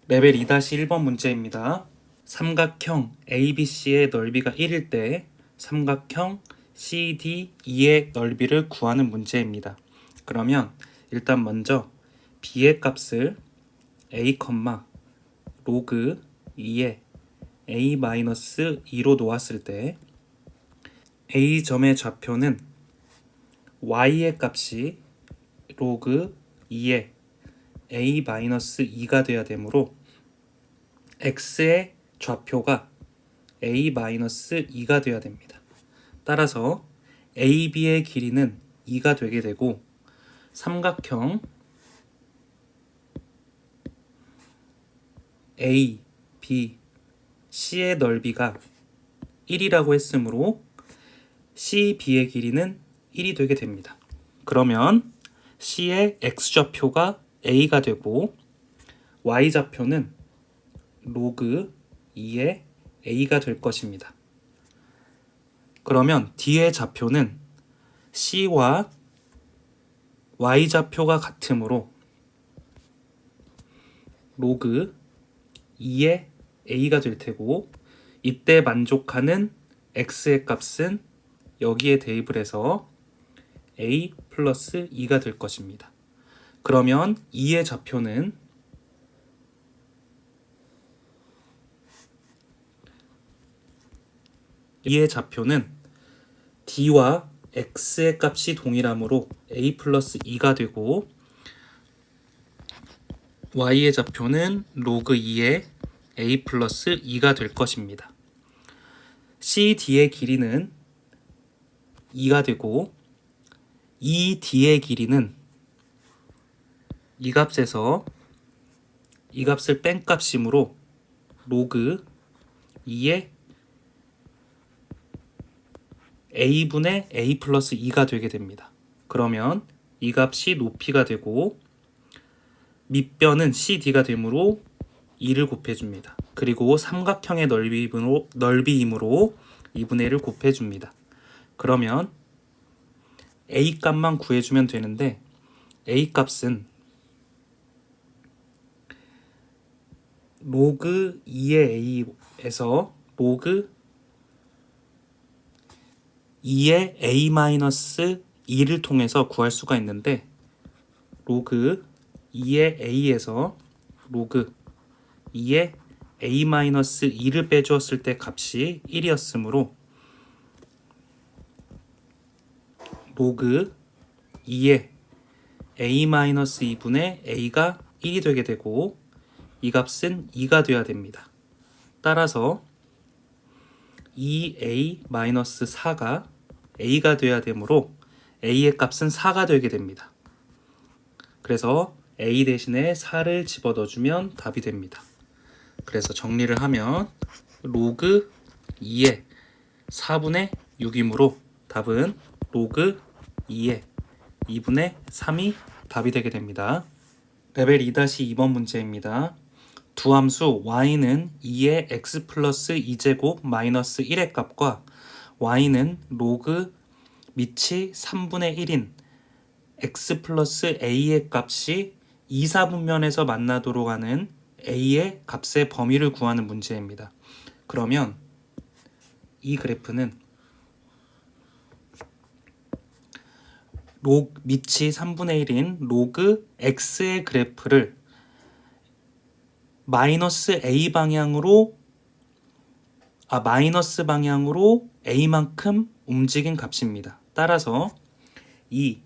레벨 2-1번 문제입니다. 삼각형 ABC의 넓이가 1일 때 삼각형 CDE의 넓이를 구하는 문제입니다. 그러면 일단 먼저 B의 값을 A, 로그 2에 A-2로 놓았을 때 A점의 좌표는 Y의 값이 로그 2에 A-2가 돼야 되므로 X의 좌표가 A-2가 돼야 됩니다. 따라서 AB의 길이는 2가 되게 되고 삼각형 A, B, C의 넓이가 1이라고 했으므로 CB의 길이는 1이 되게 됩니다. 그러면 C의 X좌표가 A가 되고 Y좌표는 로그 2의 A가 될 것입니다. 그러면 D의 좌표는 C와 Y좌표가 같으므로 로그 2의 A가 될 테고 이때 만족하는 X의 값은 여기에 대입을 해서 A 플러스 2가 될 것입니다. 그러면 2의 좌표는 D와 X의 값이 동일하므로 A 플러스 2가 되고 Y의 좌표는 로그 2의 A 플러스 2가 될 것입니다. CD의 길이는 2가 되고 ED의 길이는 이 값에서 이 값을 뺀 값이므로 로그 2의 A분의 A 플러스 2가 되게 됩니다. 그러면 이 값이 높이가 되고 밑변은 CD가 되므로 2를 곱해줍니다. 그리고 삼각형의 넓이이므로 2분의 1을 곱해줍니다. 그러면 A 값만 구해주면 되는데 A 값은 로그 2의 A에서 로그 2의 A-2를 통해서 구할 수가 있는데 로그 2의 A에서 로그 2의 A-2를 빼주었을 때 값이 1이었으므로 로그 2의 A-2분의 A가 1이 되게 되고 이 값은 2가 되어야 됩니다. 따라서 2A-4가 A가 되어야 되므로 A의 값은 4가 되게 됩니다. 그래서 A 대신에 4를 집어넣어주면 답이 됩니다. 그래서 정리를 하면 로그 2의 4분의 6이므로 답은 로그 2의 2분의 3이 답이 되게 됩니다. 레벨 2-2번 문제입니다. 두 함수 y는 2의 x 플러스 2제곱 마이너스 1의 값과 y는 로그 밑이 3분의 1인 x 플러스 a의 값이 2, 4분면에서 만나도록 하는 a의 값의 범위를 구하는 문제입니다. 그러면 이 그래프는 밑이 3분의 1인 로그 x의 그래프를 마이너스 방향으로 a만큼 움직인 값입니다. 따라서 이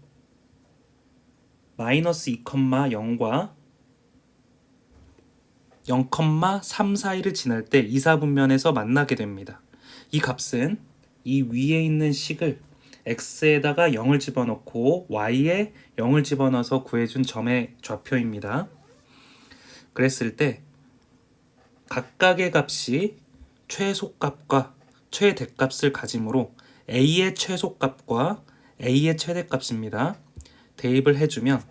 마이너스 2,0과 0,3 사이를 지날 때 2, 4분면에서 만나게 됩니다. 이 값은 이 위에 있는 식을 x에다가 0을 집어넣고 y에 0을 집어넣어서 구해준 점의 좌표입니다. 그랬을 때 각각의 값이 최소값과 최대값을 가지므로 a의 최소값과 a의 최대값입니다. 대입을 해주면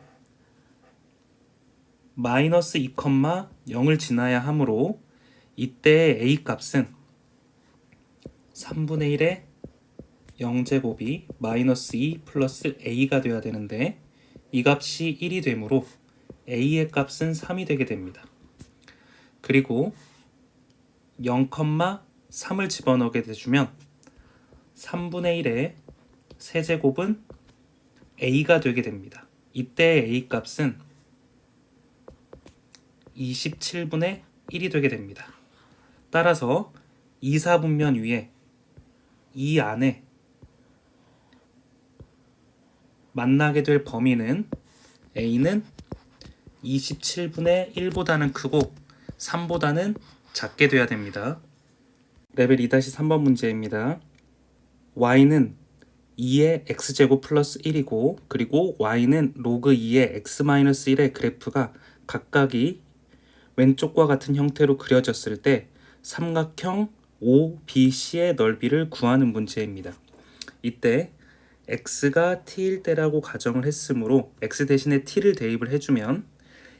마이너스 2,0을 지나야 하므로 이때의 a 값은 3분의 1의 0제곱이 마이너스 2 플러스 a가 되어야 되는데 이 값이 1이 되므로 a의 값은 3이 되게 됩니다. 그리고 0,3을 집어넣게 해주면 3분의 1의 세제곱은 a가 되게 됩니다. 이때 a 값은 27분의 1이 되게 됩니다. 따라서 2사분면 위에 이 안에 만나게 될 범위는 a는 27분의 1보다는 크고 3보다는 작게 돼야 됩니다. 레벨 2-3번 문제입니다. y는 2의 x제곱 플러스 1이고 그리고 y는 로그 2의 x-1의 그래프가 각각이 왼쪽과 같은 형태로 그려졌을 때 삼각형 OBC의 넓이를 구하는 문제입니다. 이때 x가 t일 때라고 가정을 했으므로 x 대신에 t를 대입을 해주면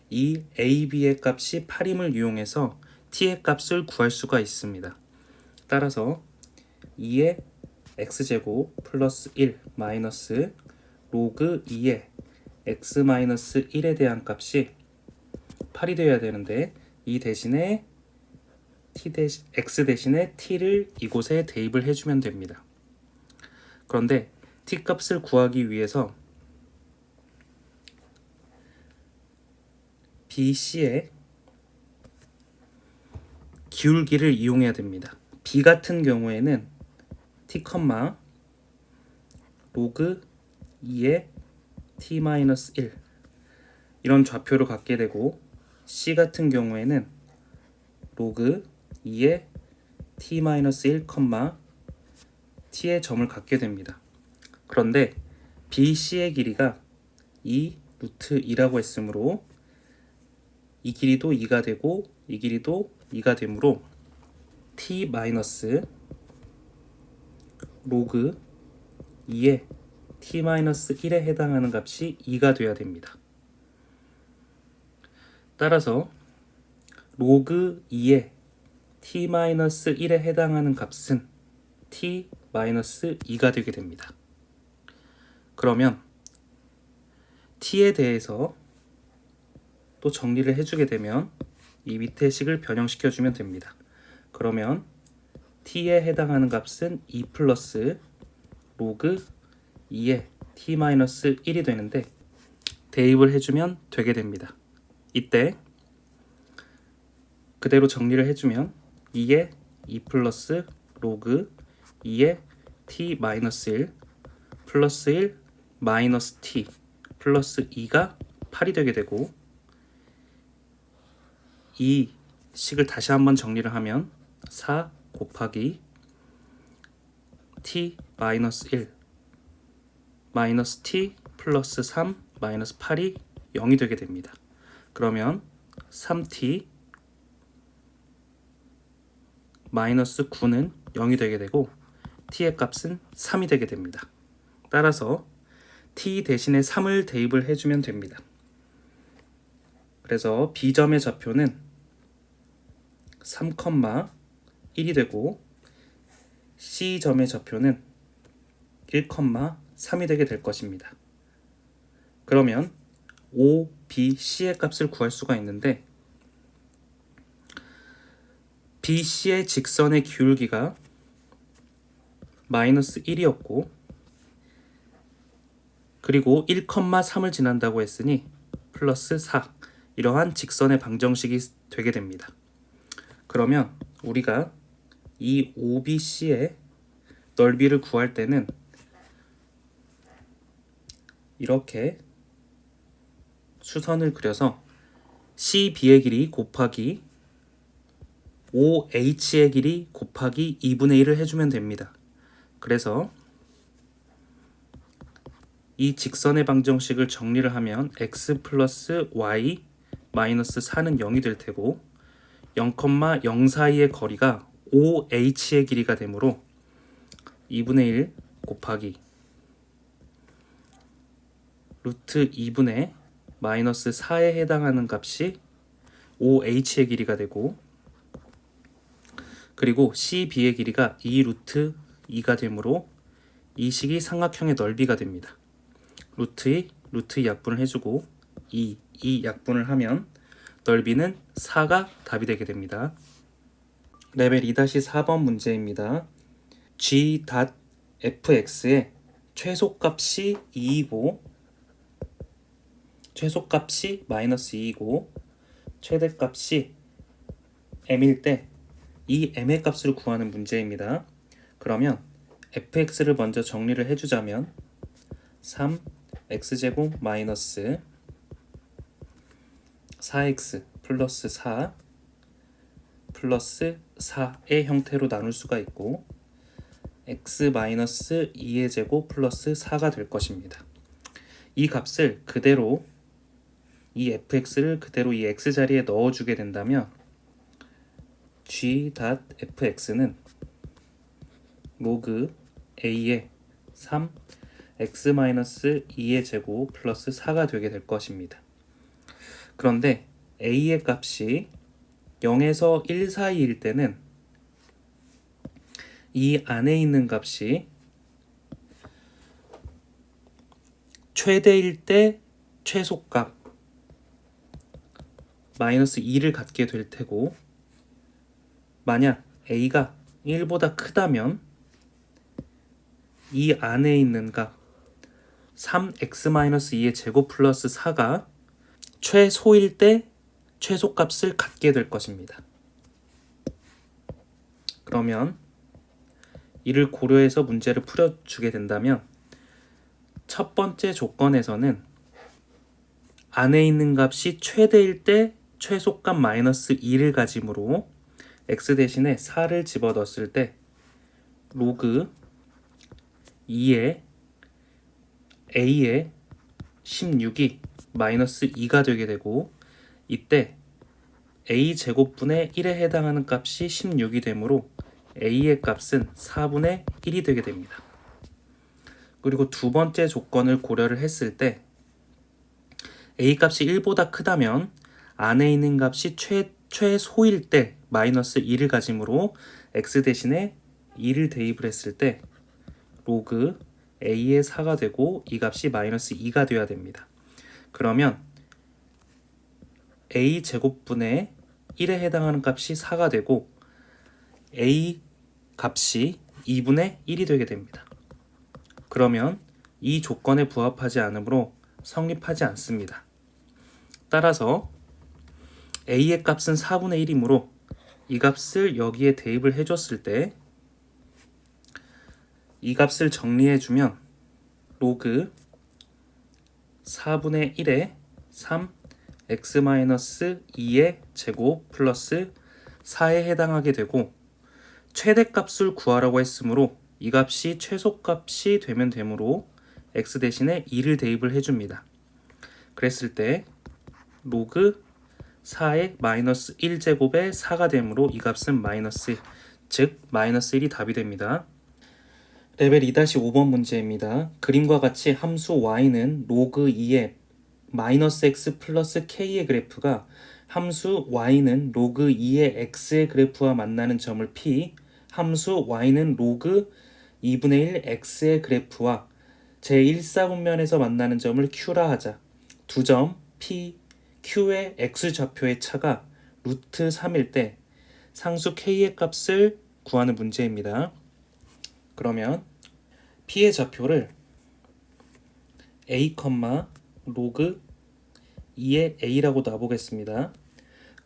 이 AB의 값이 8임을 이용해서 t의 값을 구할 수가 있습니다. 따라서 2의 x제곱 플러스 1 마이너스 로그 2의 x-1에 대한 값이 8이 되어야 되는데 이 대신에 x 대신에 t를 이곳에 대입을 해주면 됩니다. 그런데 t 값을 구하기 위해서 BC의 기울기를 이용해야 됩니다. B 같은 경우에는 t, 로그 2의 t-1 이런 좌표를 갖게 되고 C 같은 경우에는 로그 2의 t-1, t의 점을 갖게 됩니다. 그런데 BC의 길이가 2 루트 2라고 했으므로 이 길이도 2가 되고 이 길이도 2가 되므로 t- 로그 2의 t-1에 해당하는 값이 2가 되어야 됩니다. 따라서 로그 2의 t-1에 해당하는 값은 t-2가 되게 됩니다. 그러면 t에 대해서 또 정리를 해주게 되면 이 밑에 식을 변형시켜주면 됩니다. 그러면 t에 해당하는 값은 2 플러스 로그 2의 t-1이 되는데 대입을 해주면 되게 됩니다. 이때 그대로 정리를 해주면 2의 2 플러스 로그 2의 t-1 플러스 1 마이너스 t 플러스 2가 8이 되게 되고 이 식을 다시 한번 정리를 하면 4 곱하기 t 마이너스 1 마이너스 t 플러스 3 마이너스 8이 0이 되게 됩니다. 그러면 3t 마이너스 9는 0이 되게 되고 t의 값은 3이 되게 됩니다. 따라서 t 대신에 3을 대입을 해주면 됩니다. 그래서 B점의 좌표는 3,1이 되고 C점의 좌표는 1,3이 되게 될 것입니다. 그러면 OBC의 값을 구할 수가 있는데 BC의 직선의 기울기가 마이너스 1이었고 그리고 1,3을 지난다고 했으니 플러스 4 이러한 직선의 방정식이 되게 됩니다. 그러면 우리가 이 OBC의 넓이를 구할 때는 이렇게 수선을 그려서 CB의 길이 곱하기 OH의 길이 곱하기 2분의 1을 해주면 됩니다. 그래서 이 직선의 방정식을 정리를 하면 x 플러스 y 마이너스 4는 0이 될 테고 0,0 사이의 거리가 OH의 길이가 되므로 2분의 1 곱하기 루트 2분의 마이너스 4에 해당하는 값이 OH의 길이가 되고 그리고 CB의 길이가 2 루트 2가 되므로 이 식이 삼각형의 넓이가 됩니다. 루트 2 약분을 해주고 이 약분을 하면 넓이는 4가 답이 되게 됩니다. 레벨 2-4번 문제입니다. g.fx의 최소값이 2이고 최소값이 -2이고 최대값이 m일 때 이 m의 값을 구하는 문제입니다. 그러면 fx를 먼저 정리를 해주자면 3x제곱 마이너스 4x 플러스 4 플러스 4의 형태로 나눌 수가 있고 x 마이너스 2의 제곱 플러스 4가 될 것입니다. 이 값을 그대로 이 fx를 그대로 이 x 자리에 넣어주게 된다면 g.fx는 로그 a의 3x-2의 제곱 플러스 4가 되게 될 것입니다. 그런데 a의 값이 0에서 1 사이일 때는 이 안에 있는 값이 최대일 때 최소값 -2를 갖게 될 테고, 만약 a가 1보다 크다면 이 안에 있는 값 3x-2의 제곱 플러스 4가 최소일 때 최소값을 갖게 될 것입니다. 그러면 이를 고려해서 문제를 풀어주게 된다면 첫 번째 조건에서는 안에 있는 값이 최대일 때 최소값 -2를 가지므로 x 대신에 4를 집어넣었을 때 로그 2의 a의 16이 -2가 되게 되고, 이때 a 제곱분의 1에 해당하는 값이 16이 되므로 a의 값은 4분의 1이 되게 됩니다. 그리고 두 번째 조건을 고려를 했을 때 a 값이 1보다 크다면 안에 있는 값이 최소일 때 -2를 가지므로 x 대신에 2를 대입을 했을 때 로그 a의 4가 되고 이 값이 -2가 되어야 됩니다. 그러면 a 제곱분의 1에 해당하는 값이 4가 되고 a 값이 2분의 1이 되게 됩니다. 그러면 이 조건에 부합하지 않으므로 성립하지 않습니다. 따라서 a의 값은 4분의 1이므로 이 값을 여기에 대입을 해줬을 때 이 값을 정리해주면 로그 4분의 1에 3x-2의 제곱 플러스 4에 해당하게 되고, 최대값을 구하라고 했으므로 이 값이 최소값이 되면 되므로 x 대신에 2를 대입을 해줍니다. 그랬을 때 로그 4의 -1제곱에 4가 되므로 이 값은 -1, 즉 -1이 답이 됩니다. 레벨 2-5번 문제입니다. 그림과 같이 함수 y는 로그 2의 -x 플러스 k의 그래프가 함수 y는 로그 2의 x의 그래프와 만나는 점을 P, 함수 y는 로그 2분의 1 x의 그래프와 제1사분면에서 만나는 점을 Q라 하자. 두 점 P, Q의 x좌표의 차가 루트 3일 때 상수 k의 값을 구하는 문제입니다. 그러면 P의 좌표를 a, 로그 2의 a라고 놔보겠습니다.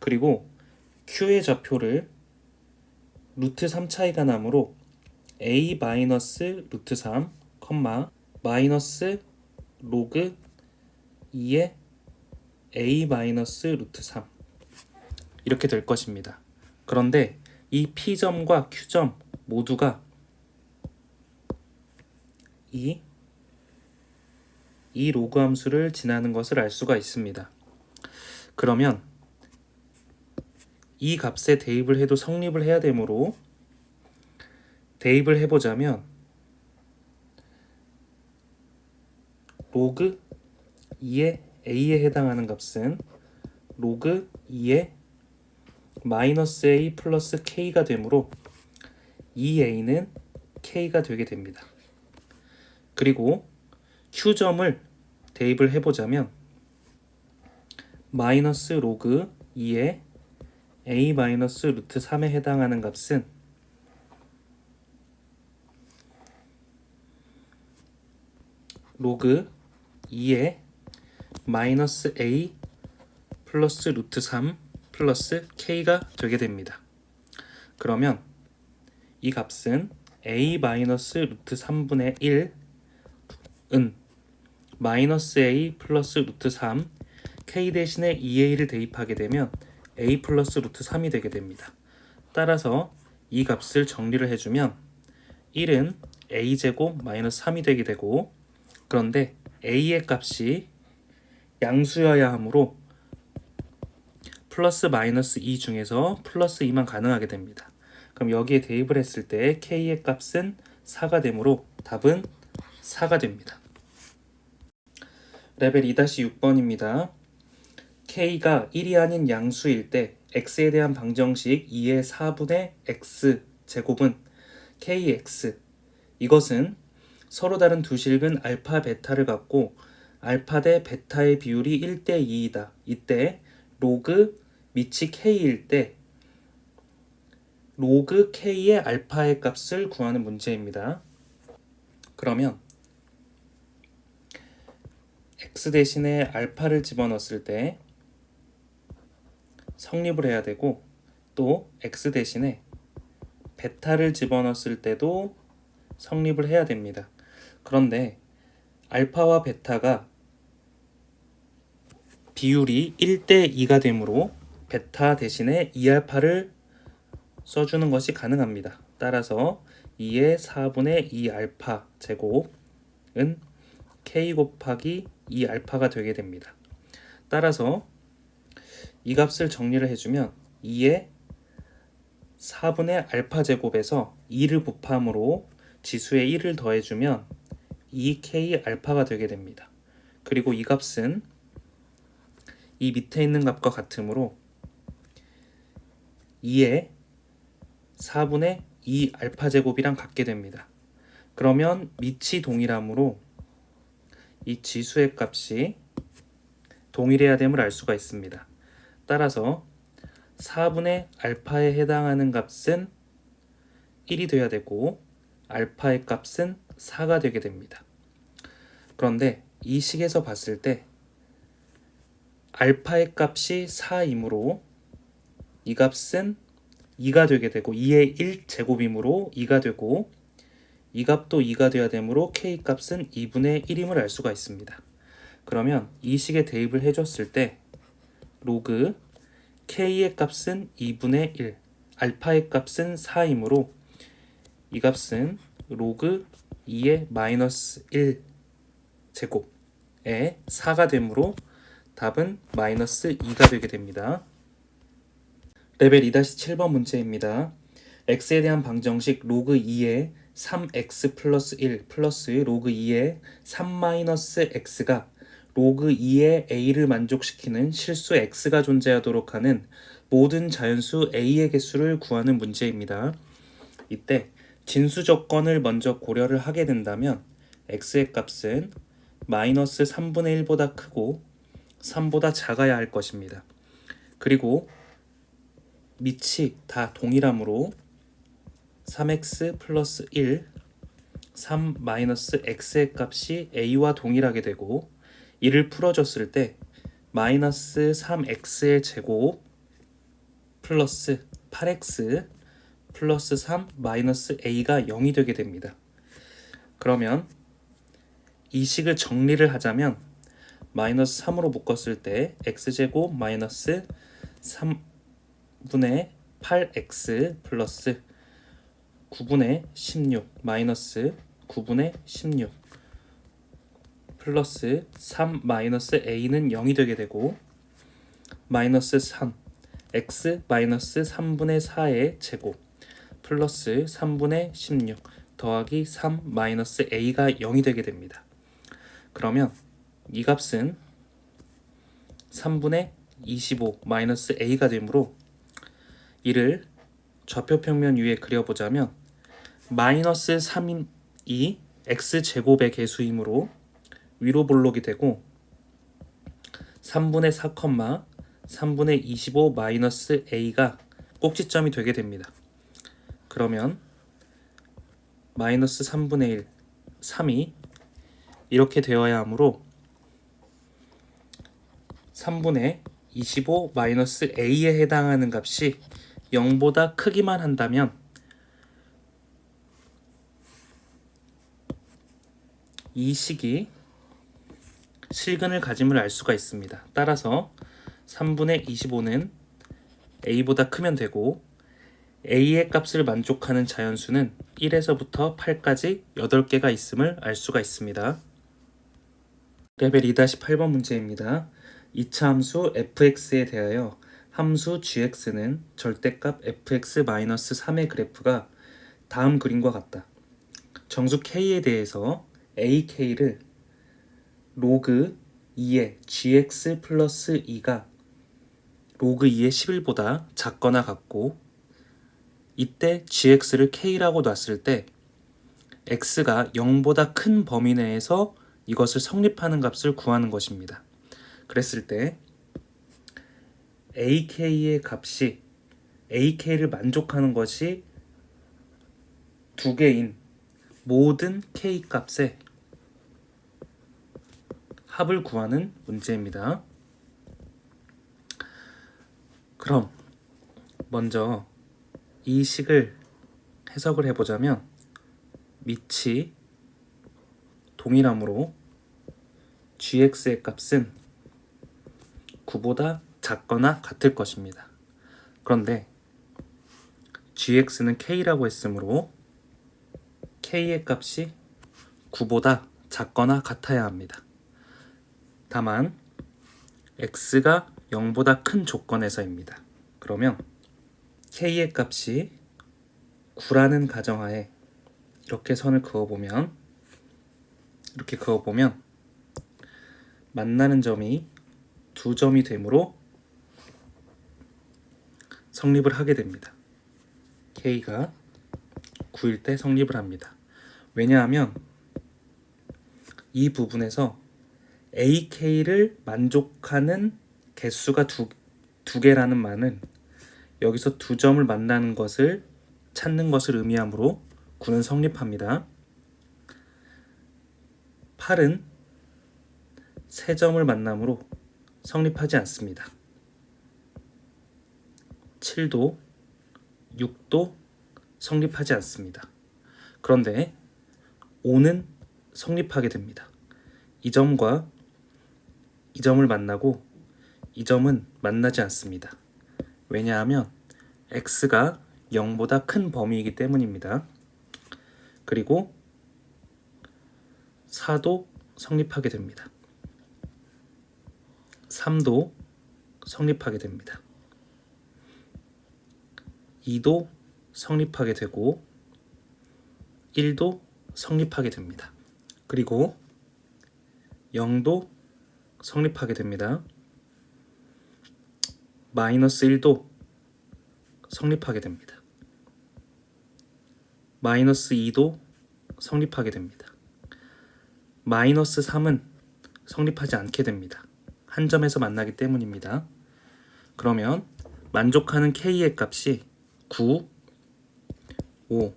그리고 Q의 좌표를 루트 3 차이가 나므로 a 마이너스 루트 3, 마이너스 로그 2의 a 마이너스 루트 3 이렇게 될 것입니다. 그런데 이 P점과 Q점 모두가 이 로그 함수를 지나는 것을 알 수가 있습니다. 그러면 이 값에 대입을 해도 성립을 해야 되므로 대입을 해보자면 로그 2의 a에 해당하는 값은 로그 2의 마이너스 a 플러스 k가 되므로 이 a는 k가 되게 됩니다. 그리고 q점을 대입을 해보자면 마이너스 로그 2의 a 마이너스 루트 3에 해당하는 값은 로그 2의 마이너스 a 플러스 루트 3 플러스 k가 되게 됩니다. 그러면 이 값은 a 마이너스 루트 3분의 1은 마이너스 a 플러스 루트 3 k 대신에 2a를 대입하게 되면 a 플러스 루트 3이 되게 됩니다. 따라서 이 값을 정리를 해주면 1은 a제곱 마이너스 3이 되게 되고, 그런데 a의 값이 양수여야 하므로 플러스 마이너스 2 중에서 플러스 2만 가능하게 됩니다. 그럼 여기에 대입을 했을 때 k의 값은 4가 되므로 답은 4가 됩니다. 레벨 2-6번입니다. k가 1이 아닌 양수일 때 x에 대한 방정식 2의 4분의 x 제곱은 kx, 이것은 서로 다른 두 실근 알파 베타를 갖고 알파 대 베타의 비율이 1대 2이다. 이때 로그 밑이 k일 때 로그 k의 알파의 값을 구하는 문제입니다. 그러면 x 대신에 알파를 집어넣었을 때 성립을 해야 되고, 또 x 대신에 베타를 집어넣었을 때도 성립을 해야 됩니다. 그런데 알파와 베타가 비율이 1대 2가 되므로 베타 대신에 2알파를 써주는 것이 가능합니다. 따라서 2의 4분의 2알파 제곱은 k 곱하기 2알파가 되게 됩니다. 따라서 이 값을 정리를 해주면 2의 4분의 알파 제곱에서 2를 곱함으로 지수에 1을 더해주면 2k 알파가 되게 됩니다. 그리고 이 값은 이 밑에 있는 값과 같으므로 2의 4분의 2 알파 제곱이랑 같게 됩니다. 그러면 밑이 동일하므로 이 지수의 값이 동일해야 됨을 알 수가 있습니다. 따라서 4분의 알파에 해당하는 값은 1이 돼야 되고 알파의 값은 4가 되게 됩니다. 그런데 이 식에서 봤을 때 알파의 값이 4이므로 이 값은 2가 되게 되고 2의 1제곱이므로 2가 되고, 이 값도 2가 돼야 되므로 k 값은 2분의 1임을 알 수가 있습니다. 그러면 이 식에 대입을 해줬을 때 로그 k의 값은 2분의 1, 알파의 값은 4이므로 이 값은 로그 2의 마이너스 1 제곱에 4가 되므로 답은 마이너스 2가 되게 됩니다. 레벨 2-7번 문제입니다. x에 대한 방정식 로그 2의 3x 플러스 1 플러스 로그 2의 3 마이너스 x가 로그 2의 a를 만족시키는 실수 x가 존재하도록 하는 모든 자연수 a의 개수를 구하는 문제입니다. 이때 진수 조건을 먼저 고려를 하게 된다면 x의 값은 마이너스 3분의 1보다 크고 3보다 작아야 할 것입니다. 그리고 밑이 다 동일하므로 3x 플러스 1, 3 마이너스 x의 값이 a와 동일하게 되고, 이를 풀어줬을 때 마이너스 3x의 제곱 플러스 8x 플러스 3 마이너스 a가 0이 되게 됩니다. 그러면 이 식을 정리를 하자면 마이너스 3으로 묶었을 때 x제곱 마이너스 3분의 8x 플러스 9분의 16 마이너스 9분의 16 플러스 3 마이너스 a는 0이 되게 되고, 마이너스 3 x 마이너스 3분의 4의 제곱 플러스 3분의 16 더하기 3 마이너스 a가 0이 되게 됩니다. 그러면 이 값은 3분의 25 마이너스 a가 되므로 이를 좌표평면 위에 그려보자면 마이너스 3이 x제곱의 개수이므로 위로 볼록이 되고 3분의 4, 3분의 25 마이너스 a가 꼭지점이 되게 됩니다. 그러면 마이너스 3분의 1, 3이 이렇게 되어야 하므로 3분의 25 마이너스 a에 해당하는 값이 0보다 크기만 한다면 이 식이 실근을 가짐을 알 수가 있습니다. 따라서 3분의 25는 a보다 크면 되고 a의 값을 만족하는 자연수는 1에서부터 8까지 8개가 있음을 알 수가 있습니다. 레벨 2-8번 문제입니다. 2차 함수 fx에 대하여 함수 gx는 절대값 fx-3의 그래프가 다음 그림과 같다. 정수 k에 대해서 ak를 로그 2의 gx 플러스 2가 로그 2의 11보다 작거나 같고, 이때 gx를 k라고 놨을 때 x가 0보다 큰 범위 내에서 이것을 성립하는 값을 구하는 것입니다. 그랬을 때 ak의 값이 ak를 만족하는 것이 두 개인 모든 k 값의 합을 구하는 문제입니다. 그럼 먼저 이 식을 해석을 해보자면 밑이 동일하므로 gx의 값은 9보다 작거나 같을 것입니다. 그런데 gx는 k라고 했으므로 k의 값이 9보다 작거나 같아야 합니다. 다만 x가 0보다 큰 조건에서입니다. 그러면 k의 값이 9라는 가정하에 이렇게 선을 그어보면 만나는 점이 두 점이 되므로 성립을 하게 됩니다. k가 9일 때 성립을 합니다. 왜냐하면 이 부분에서 ak를 만족하는 개수가 두 개라는 말은 여기서 두 점을 만나는 것을 찾는 것을 의미하므로 9는 성립합니다. 8은 세 점을 만나므로 성립하지 않습니다. 7도 6도 성립하지 않습니다. 그런데 5는 성립하게 됩니다. 이 점과 이 점을 만나고 이 점은 만나지 않습니다. 왜냐하면 x가 0보다 큰 범위이기 때문입니다. 그리고 4도 성립하게 됩니다. 3도 성립하게 됩니다. 2도 성립하게 되고 1도 성립하게 됩니다. 그리고 0도 성립하게 됩니다. 마이너스 1도 성립하게 됩니다. 마이너스 2도 성립하게 됩니다. 마이너스 3은 성립하지 않게 됩니다. 한 점에서 만나기 때문입니다. 그러면 만족하는 k의 값이 9, 5,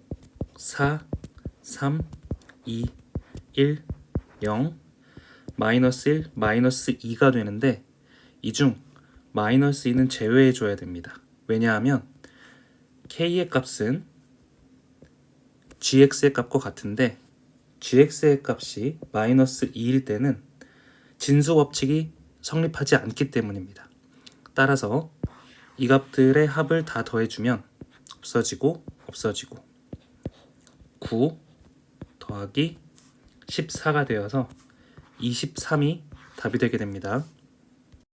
4, 3, 2, 1, 0, 마이너스 1, 마이너스 2가 되는데 이 중 마이너스 2는 제외해 줘야 됩니다. 왜냐하면 k의 값은 gx의 값과 같은데 gx의 값이 마이너스 2일 때는 진수 법칙이 성립하지 않기 때문입니다. 따라서 이 값들의 합을 다 더해주면 없어지고 9 더하기 14가 되어서 23이 답이 되게 됩니다.